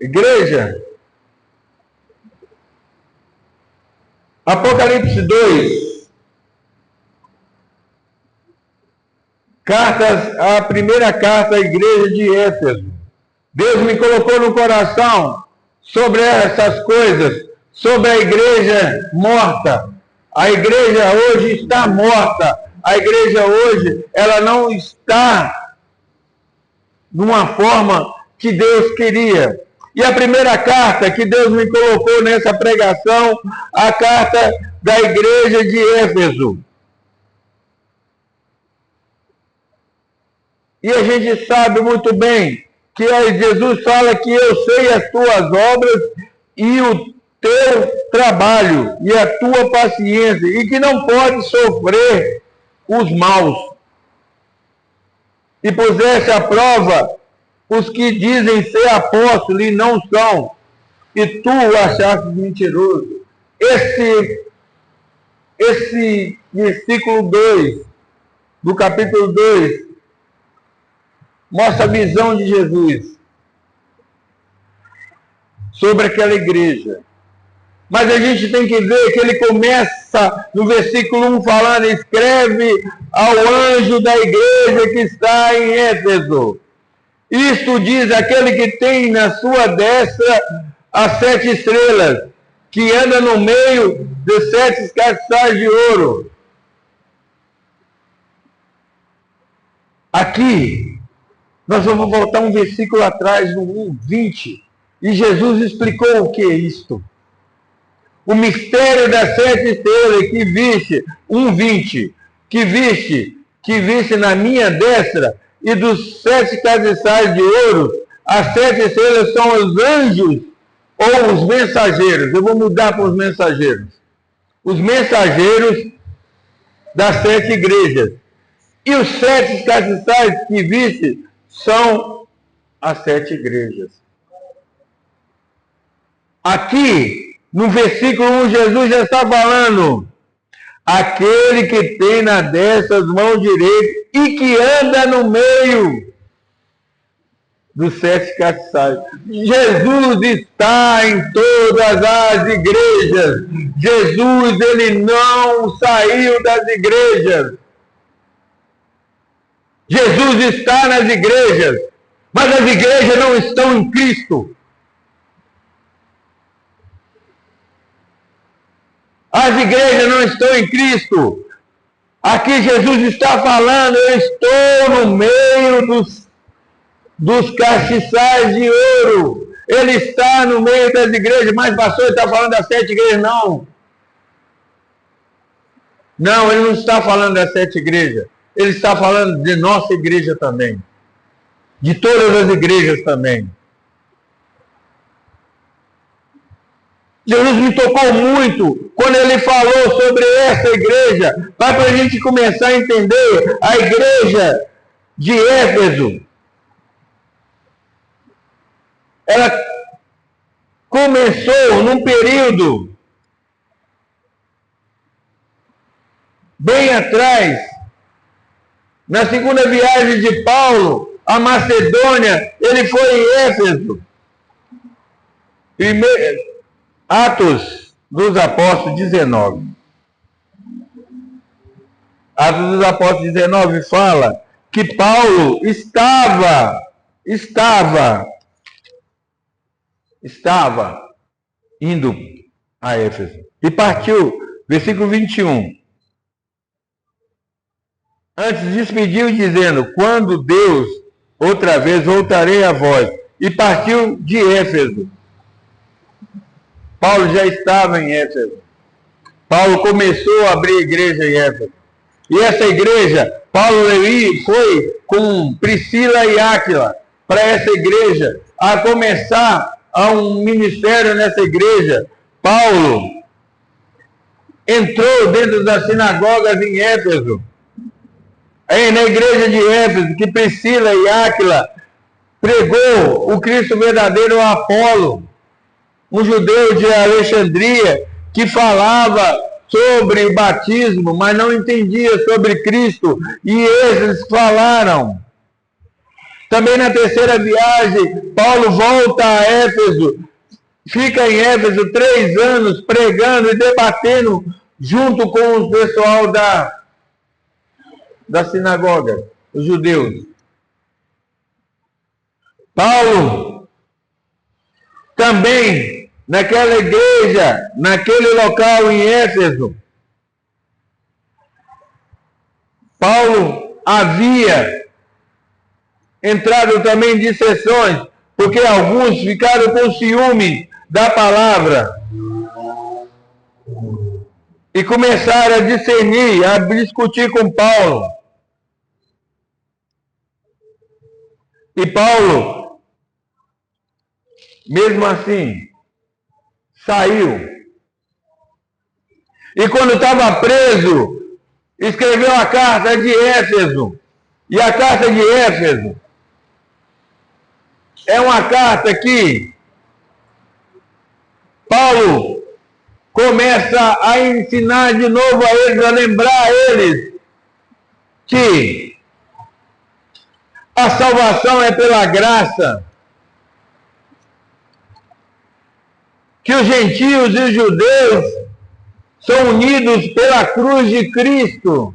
igreja. Apocalipse 2. A primeira carta à igreja de Éfeso. Deus me colocou no coração sobre essas coisas, sobre a igreja morta. A igreja hoje está morta. A igreja hoje, ela não está numa forma que Deus queria. E a primeira carta que Deus me colocou nessa pregação, a carta da igreja de Éfeso. E a gente sabe muito bem que Jesus fala que eu sei as tuas obras e o teu trabalho e a tua paciência, e que não pode sofrer os maus. E puseste à prova os que dizem ser apóstolos e não são, e tu o achaste mentiroso. Esse versículo 2, do capítulo 2, mostra a visão de Jesus sobre aquela igreja. Mas a gente tem que ver que ele começa no versículo 1 falando: escreve ao anjo da igreja que está em Éfeso. Isto diz aquele que tem na sua destra as 7 estrelas, que anda no meio de 7 castiçais de ouro. Aqui, nós vamos voltar um versículo atrás, no 1:20, e Jesus explicou o que é isto. O mistério das 7 estrelas que viste, 1:20, que viste na minha destra, e dos 7 castiçais de ouro, as 7 estrelas são os anjos ou os mensageiros. Eu vou mudar para os mensageiros. Os mensageiros das 7 igrejas. E os 7 castiçais que viste são as 7 igrejas. Aqui, no versículo 1, Jesus já está falando: aquele que tem na destra as mãos direitas e que anda no meio dos 7 castiçais. Jesus está em todas as igrejas. Jesus, ele não saiu das igrejas. Jesus está nas igrejas, mas as igrejas não estão em Cristo. As igrejas não estão em Cristo. Aqui Jesus está falando: eu estou no meio dos castiçais de ouro. Ele está no meio das igrejas. Mas pastor, ele está falando das 7 igrejas? Não. Não, ele não está falando das 7 igrejas. Ele está falando de nossa igreja também. De todas as igrejas também. Jesus me tocou muito quando ele falou sobre essa igreja, para a gente começar a entender a igreja de Éfeso. Ela começou num período bem atrás, na segunda viagem de Paulo à Macedônia. Ele foi em Éfeso. Atos dos Apóstolos 19. Atos dos Apóstolos 19 fala que Paulo estava indo a Éfeso. E partiu, versículo 21. Antes despediu dizendo: quando Deus outra vez voltarei a vós. E partiu de Éfeso. Paulo já estava em Éfeso. Paulo começou a abrir igreja em Éfeso. E essa igreja, Paulo foi com Priscila e Áquila para essa igreja, a começar a um ministério nessa igreja. Paulo entrou dentro das sinagogas em Éfeso. Aí na igreja de Éfeso, que Priscila e Áquila pregou o Cristo verdadeiro a Apolo, um judeu de Alexandria, que falava sobre o batismo, mas não entendia sobre Cristo. E eles falaram Também na terceira viagem, Paulo volta a Éfeso, fica em Éfeso 3 anos pregando e debatendo junto com o pessoal da sinagoga, os judeus. Paulo também, naquela igreja, naquele local em Éfeso, Paulo havia entrado também em dissensões, porque alguns ficaram com ciúme da palavra e começaram a discernir, a discutir com Paulo. E Paulo, mesmo assim, saiu. E quando estava preso, escreveu a carta de Éfeso. E a carta de Éfeso é uma carta que Paulo começa a ensinar de novo a eles, a lembrar a eles que a salvação é pela graça, que os gentios e os judeus são unidos pela cruz de Cristo.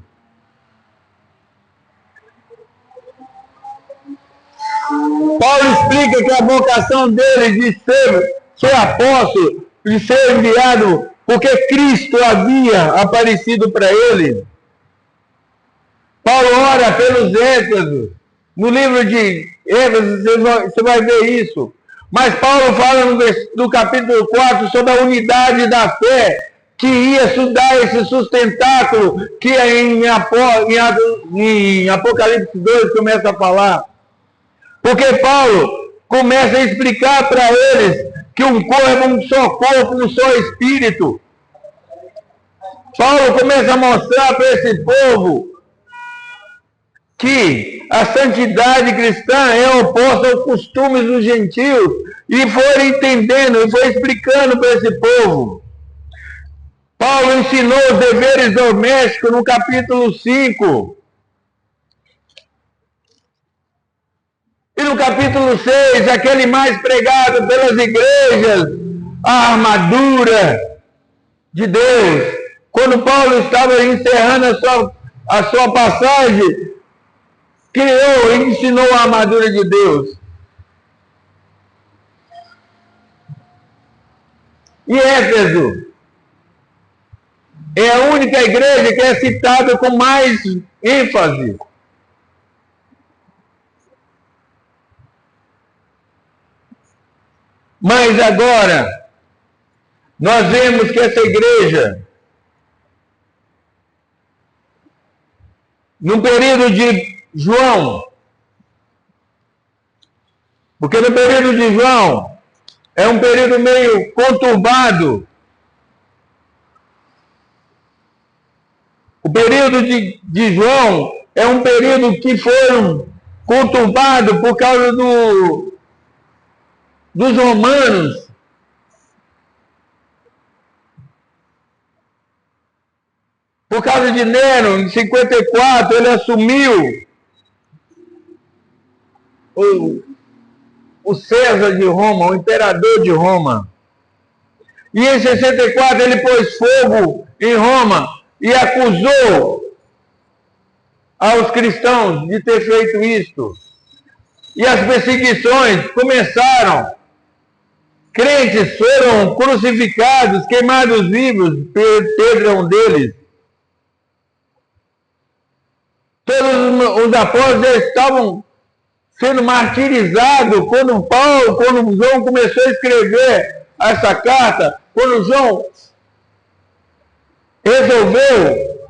Paulo explica que a vocação dele de ser apóstolo, de ser enviado, porque Cristo havia aparecido para ele. Paulo ora pelos Éfesos. No livro de Éfeso você vai ver isso. Mas Paulo fala no capítulo 4 sobre a unidade da fé, que ia dar esse sustentáculo que em Apocalipse 2 começa a falar. Porque Paulo começa a explicar para eles que um corpo é um só corpo, um só espírito. Paulo começa a mostrar para esse povo que a santidade cristã é oposta aos costumes dos gentios. E foi entendendo, e foi explicando para esse povo. Paulo ensinou os deveres domésticos no capítulo 5. E no capítulo 6, aquele mais pregado pelas igrejas, a armadura de Deus. Quando Paulo estava encerrando a sua passagem, criou e ensinou a armadura de Deus. E Éfeso é a única igreja que é citada com mais ênfase. Mas agora, nós vemos que essa igreja, no período de João, porque no período de João é um período meio conturbado. O período de João é um período que foi conturbado por causa dos romanos. Por causa de Nero, em 54, ele assumiu o César de Roma, o imperador de Roma. E em 64 ele pôs fogo em Roma e acusou aos cristãos de ter feito isto. E as perseguições começaram. Crentes foram crucificados, queimados vivos, Pedro é um deles. Todos os apóstolos já estavam sendo martirizados quando João começou a escrever essa carta, quando João resolveu,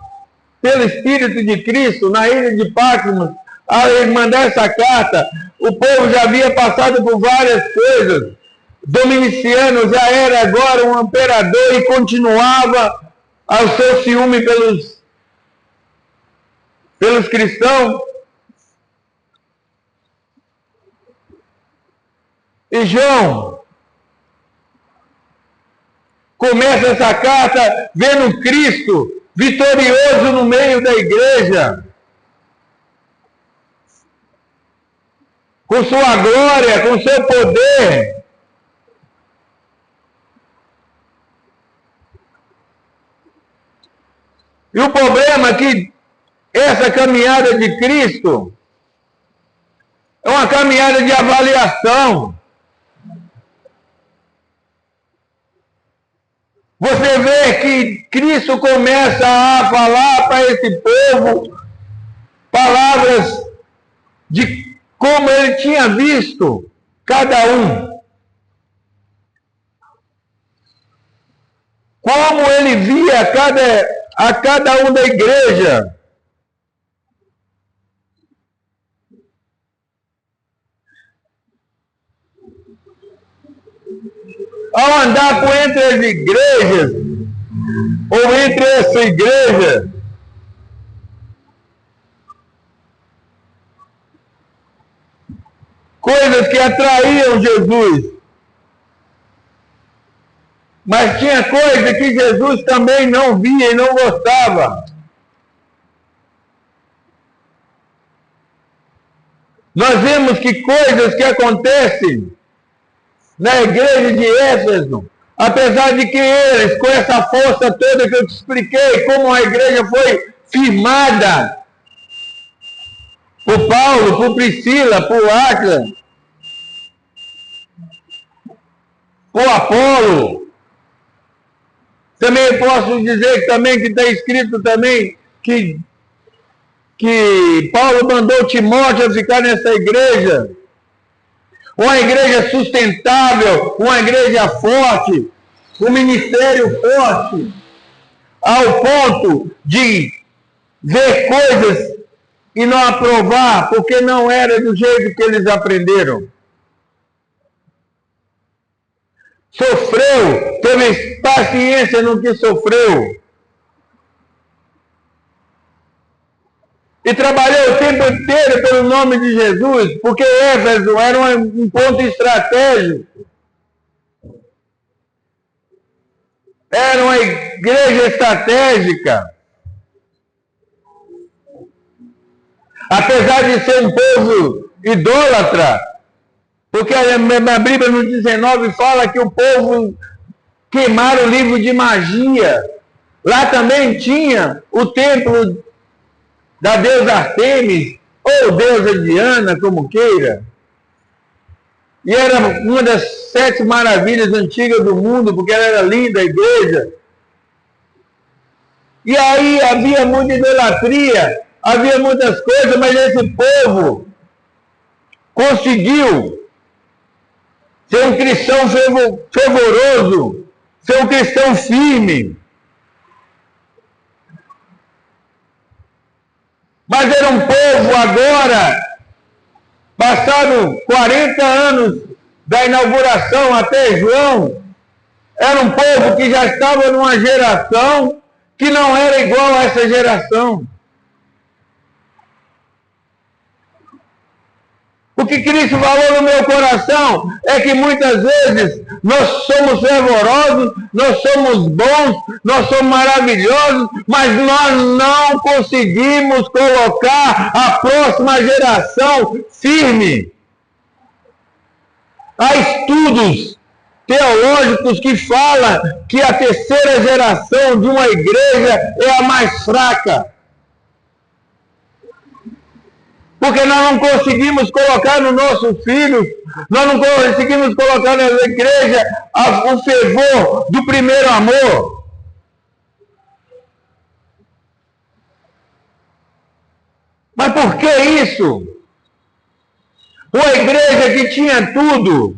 pelo Espírito de Cristo, na ilha de Patmos, a mandar essa carta, o povo já havia passado por várias coisas. Domiciano já era agora um imperador e continuava ao seu ciúme pelos cristãos. E João começa essa carta vendo Cristo vitorioso no meio da igreja. com sua glória, com seu poder. E o problema é que essa caminhada de Cristo é uma caminhada de avaliação. Você vê que Cristo começa a falar para esse povo palavras de como ele tinha visto cada um. Como ele via a cada um da igreja. Ao andar por entre as igrejas, ou entre essa igreja, coisas que atraíam Jesus. Mas tinha coisa que Jesus também não via e não gostava. Nós vemos que coisas que acontecem na igreja de Éfeso, apesar de que eles, com essa força toda que eu te expliquei, como a igreja foi firmada por Paulo, por Priscila, por Áquila, por Apolo. Também posso dizer também que está escrito também que Paulo mandou Timóteo a ficar nessa igreja. Uma igreja sustentável, uma igreja forte, um ministério forte, ao ponto de ver coisas e não aprovar, porque não era do jeito que eles aprenderam. Sofreu, teve paciência no que sofreu. E trabalhou o tempo inteiro pelo nome de Jesus, porque Éfeso era um ponto estratégico. Era uma igreja estratégica. Apesar de ser um povo idólatra, porque a Bíblia no 19 fala que o povo queimaram o livro de magia. Lá também tinha o templo da deusa Artemis, ou deusa Diana, como queira. E era uma das 7 maravilhas antigas do mundo, porque ela era linda, a igreja. E aí havia muita idolatria, havia muitas coisas, mas esse povo conseguiu ser um cristão fervoroso, ser um cristão firme. Mas era um povo agora, passado 40 anos da inauguração até João, era um povo que já estava numa geração que não era igual a essa geração. O que Cristo falou no meu coração é que muitas vezes nós somos fervorosos, nós somos bons, nós somos maravilhosos, mas nós não conseguimos colocar a próxima geração firme. Há estudos teológicos que falam que a terceira geração de uma igreja é a mais fraca. Porque nós não conseguimos colocar nos nossos filhos, nós não conseguimos colocar na igreja o fervor do primeiro amor. Mas por que isso? Uma igreja que tinha tudo,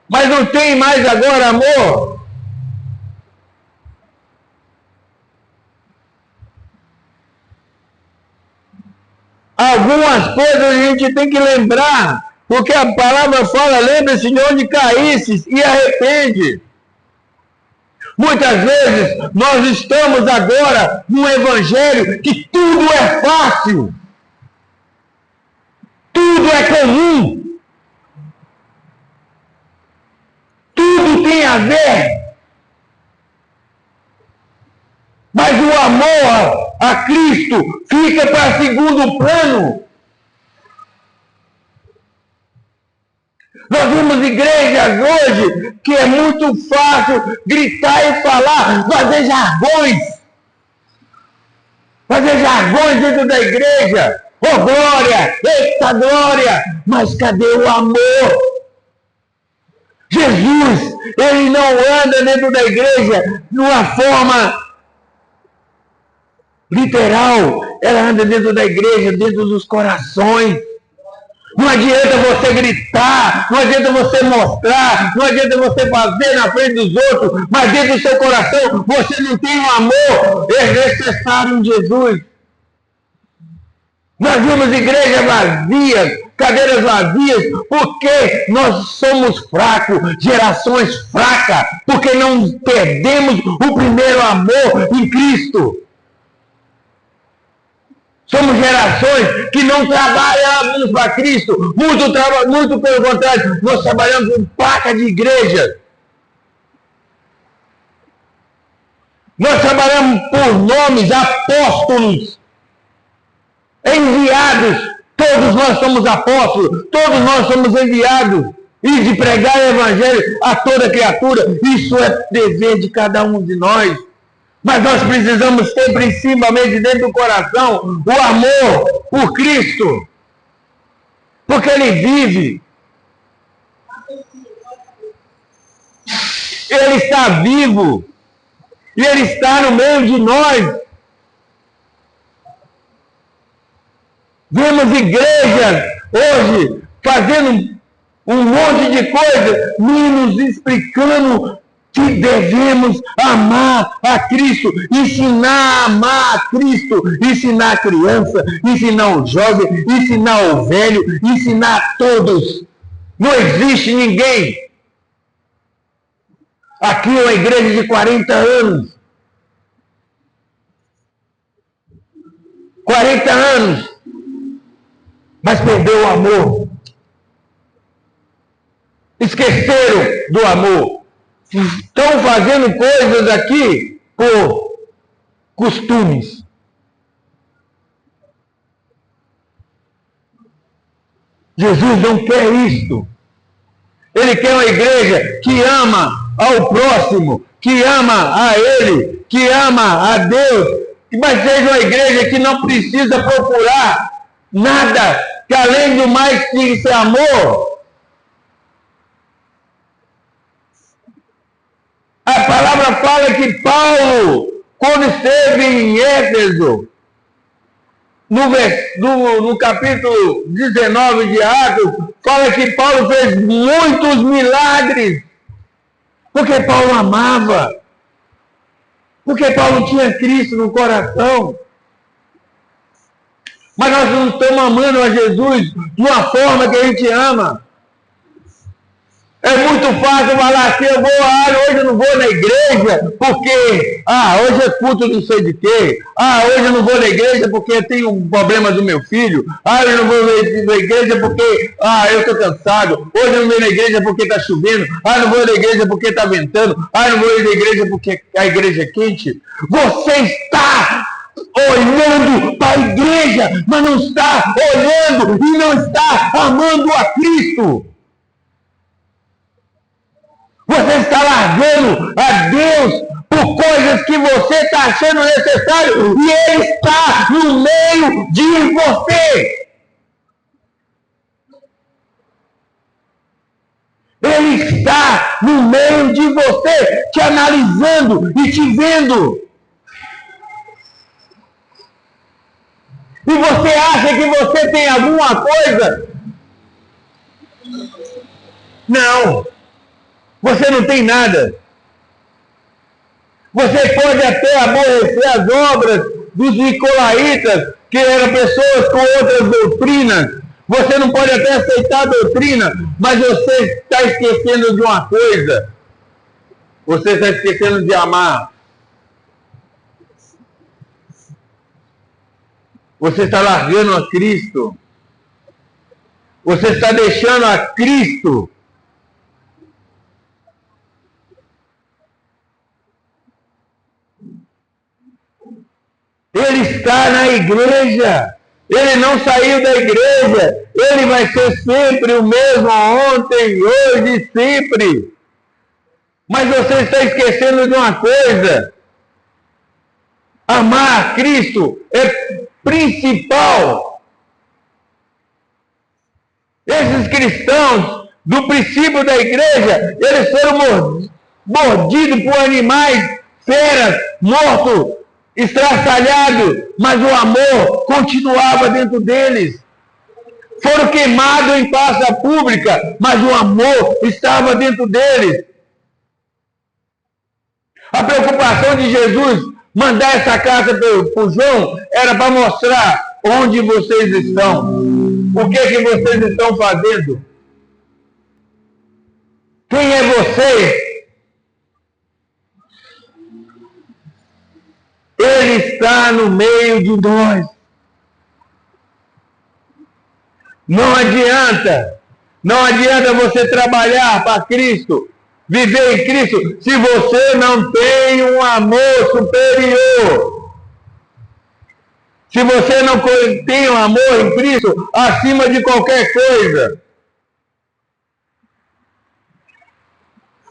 mas não tem mais agora amor. Algumas coisas a gente tem que lembrar, porque a palavra fala, lembre-se de onde caísse e arrepende. Muitas vezes nós estamos agora num evangelho que tudo é fácil, tudo é comum, tudo tem a ver. Mas o amor a Cristo fica para segundo plano. Nós vemos igrejas hoje que é muito fácil gritar e falar, fazer jargões dentro da igreja. Oh, glória! Eita, glória! Mas cadê o amor? Jesus, ele não anda dentro da igreja de uma forma literal. Ela anda dentro da igreja, dentro dos corações. Não adianta você gritar, não adianta você mostrar, não adianta você fazer na frente dos outros, mas dentro do seu coração você não tem um amor necessário em Jesus. Nós vimos igrejas vazias, cadeiras vazias, porque nós somos fracos, gerações fracas, porque não perdemos o primeiro amor em Cristo. Somos gerações que não trabalhamos para Cristo, muito pelo contrário, nós trabalhamos com placa de igreja. Nós trabalhamos por nomes, apóstolos, enviados. Todos nós somos apóstolos, todos nós somos enviados. E de pregar o evangelho a toda criatura, isso é dever de cada um de nós. Mas nós precisamos ter principalmente dentro do coração o amor por Cristo. Porque Ele vive. Ele está vivo. E Ele está no meio de nós. Vemos igrejas hoje fazendo um monte de coisa, nos explicando que devemos amar a Cristo, ensinar a amar a Cristo, ensinar a criança, ensinar o jovem, ensinar o velho, ensinar a todos. Não existe ninguém. Aqui é uma igreja de 40 anos. 40 anos. Mas perdeu o amor. Esqueceram do amor. Estão fazendo coisas aqui por costumes. Jesus não quer isto. Ele quer uma igreja que ama ao próximo, que ama a Ele, que ama a Deus, mas seja uma igreja que não precisa procurar nada, que além do mais tem que ser amor. A palavra fala que Paulo, quando esteve em Éfeso, no capítulo 19 de Atos, fala que Paulo fez muitos milagres, porque Paulo amava, porque Paulo tinha Cristo no coração. Mas nós não estamos amando a Jesus de uma forma que a gente ama. É muito fácil falar assim, hoje eu não vou na igreja porque, hoje é culto não sei de quê. Hoje eu não vou na igreja porque eu tenho um problema do meu filho. Eu não vou na igreja porque, eu estou cansado. Hoje eu não vou na igreja porque está chovendo. Não vou na igreja porque está ventando. Não vou na igreja porque a igreja é quente. Você está olhando para a igreja, mas não está olhando e não está amando a Cristo. Você está largando a Deus por coisas que você está achando necessário e Ele está no meio de você. Ele está no meio de você, te analisando e te vendo. E você acha que você tem alguma coisa? Não. Você não tem nada. Você pode até aborrecer as obras dos nicolaítas, que eram pessoas com outras doutrinas. Você não pode até aceitar a doutrina, mas você está esquecendo de uma coisa. Você está esquecendo de amar. Você está largando a Cristo. Você está deixando a Cristo. Ele está na igreja. Ele não saiu da igreja. Ele vai ser sempre o mesmo ontem, hoje e sempre. Mas você está esquecendo de uma coisa. Amar Cristo é principal. Esses cristãos do princípio da igreja, eles foram mordidos por animais, feras, mortos, estraçalhados, mas o amor continuava dentro deles. Foram queimados em praça pública, mas o amor estava dentro deles. A preocupação de Jesus mandar essa carta para João era para mostrar onde vocês estão, o que vocês estão fazendo. Quem é você? Ele está no meio de nós. Não adianta você trabalhar para Cristo, viver em Cristo, se você não tem um amor superior. Se você não tem um amor em Cristo acima de qualquer coisa.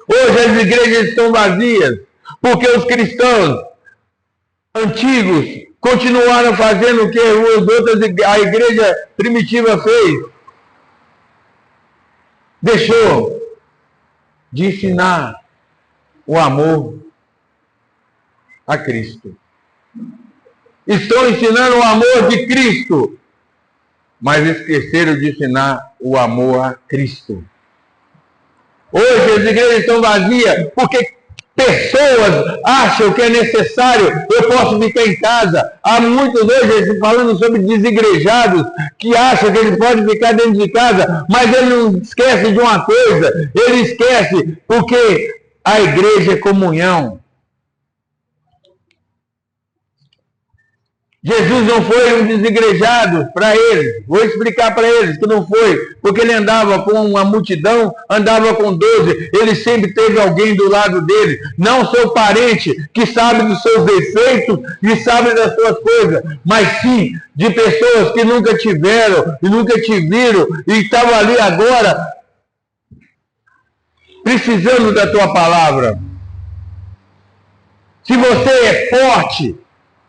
Hoje as igrejas estão vazias, porque os cristãos antigos continuaram fazendo o que a igreja primitiva fez. Deixou de ensinar o amor a Cristo. Estão ensinando o amor de Cristo, mas esqueceram de ensinar o amor a Cristo. Hoje as igrejas estão vazias porque pessoas acham que é necessário, eu posso ficar em casa. Há muitos hoje falando sobre desigrejados que acham que eles podem ficar dentro de casa, mas ele não esquece de uma coisa, ele esquece porque a igreja é comunhão. Jesus não foi um desigrejado para eles. Vou explicar para eles que não foi, porque ele andava com uma multidão, andava com 12, ele sempre teve alguém do lado dele, não seu parente que sabe dos seus defeitos e sabe das suas coisas, mas sim de pessoas que nunca tiveram e nunca te viram e estavam ali agora precisando da tua palavra. Se você é forte,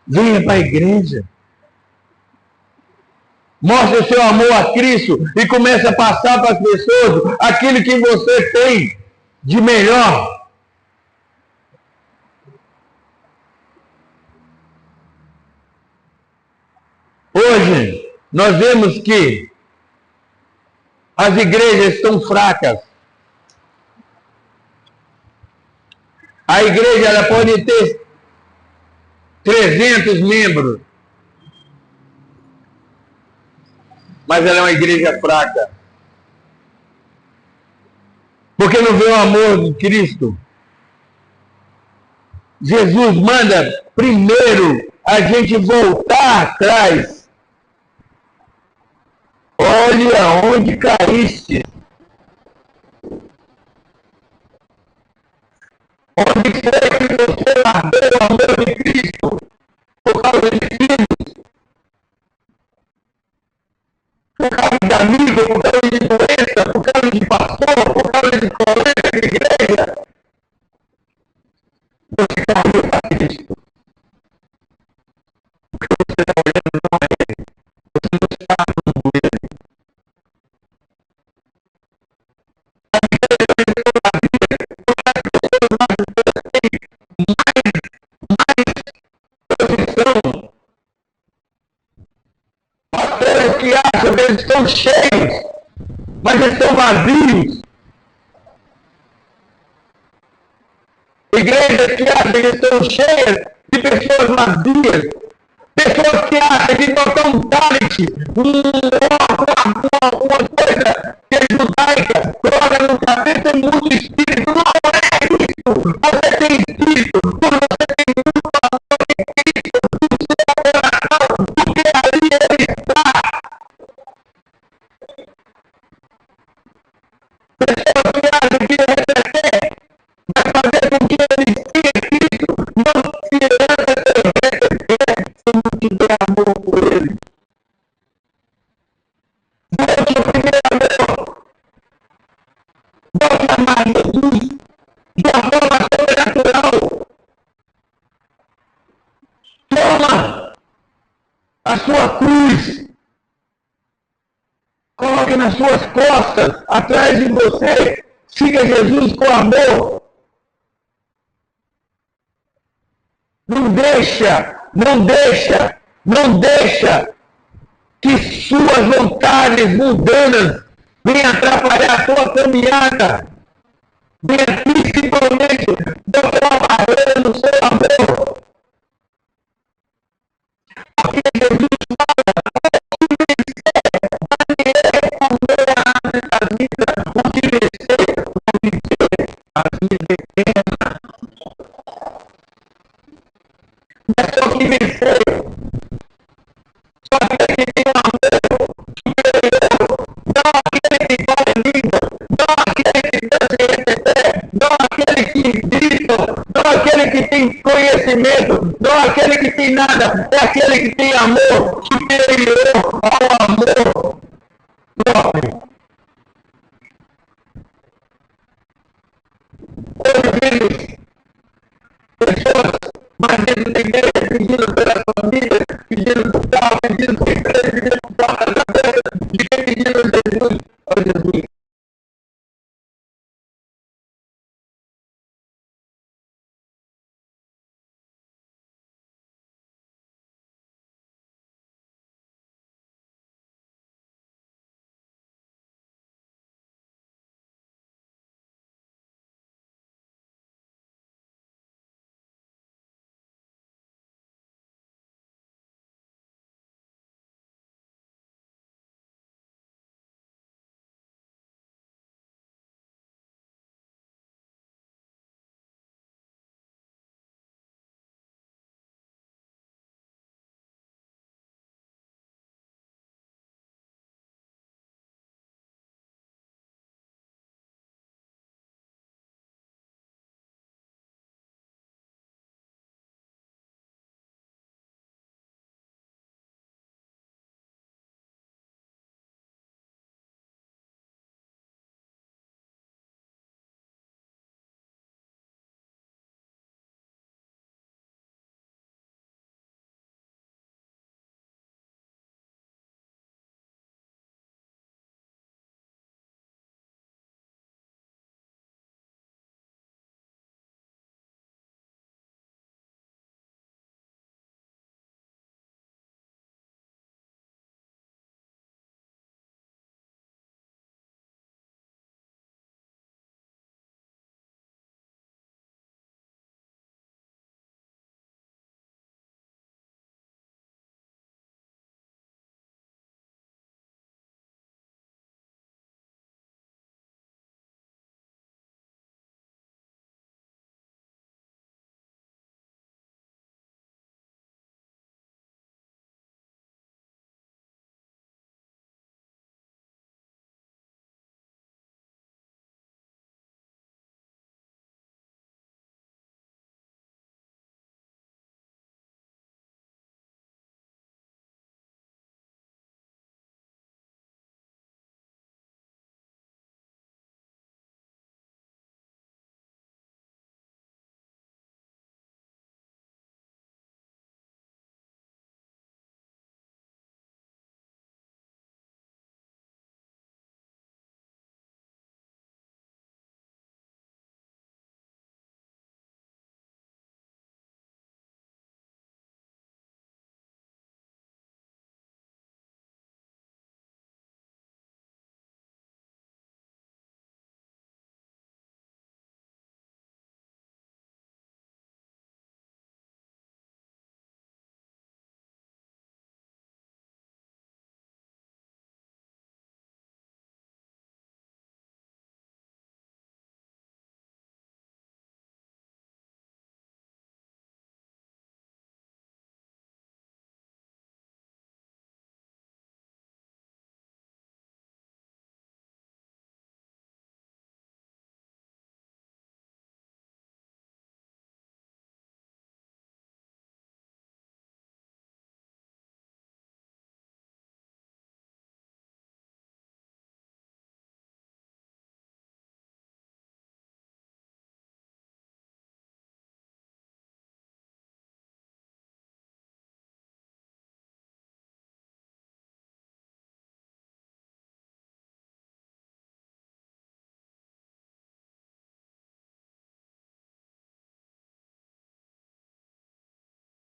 venha para a igreja. Mostre o seu amor a Cristo e comece a passar para as pessoas aquilo que você tem de melhor. Hoje, nós vemos que as igrejas estão fracas. A igreja ela pode ter 300 membros, mas ela é uma igreja fraca, porque não vê o amor de Cristo. Jesus manda primeiro a gente voltar atrás. Olhe aonde caíste. Onde foi que você largou o amor de Cristo? Por causa de filhos? Por causa de amigos? Por causa de doença? Por causa de pastor? Por causa de colega de igreja? Você caiu para Cristo. Porque você está olhando não é Ele. Você não está amando Ele. Pastores que acham que eles estão cheios, mas eles estão vazios. Igrejas que acham que estão cheias de pessoas vazias. Pessoas que acham que botar um talent, uma coisa que é judaica, coloca no cabelo, tem muito espírito. Não é isso. Você tem espírito. Quando você tem muito amor em Cristo, no seu coração, porque ali Ele está. Pessoas que acham que receber vai fazer com que eles siga Cristo. Não se anda se não tiver amor por Ele. Volte a amar Jesus de uma forma sobrenatural. Toma a sua cruz. Coloque nas suas costas, atrás de você. Siga Jesus com amor. Não deixa que suas vontades mundanas venham atrapalhar a sua caminhada. Venha principalmente botar uma barreira no seu amor. Porque Jesus a vida, o que vencer, a vida eterna. Não é só que vencer. Só aquele que tem um amor superior. Não aquele que fala língua. Não aquele que tem fé. Não aquele que grita. Não aquele que tem conhecimento. Não aquele que tem nada. É aquele que tem amor superior ao amor próprio. Hoje vemos pessoas mais dentro da igreja pedindo pela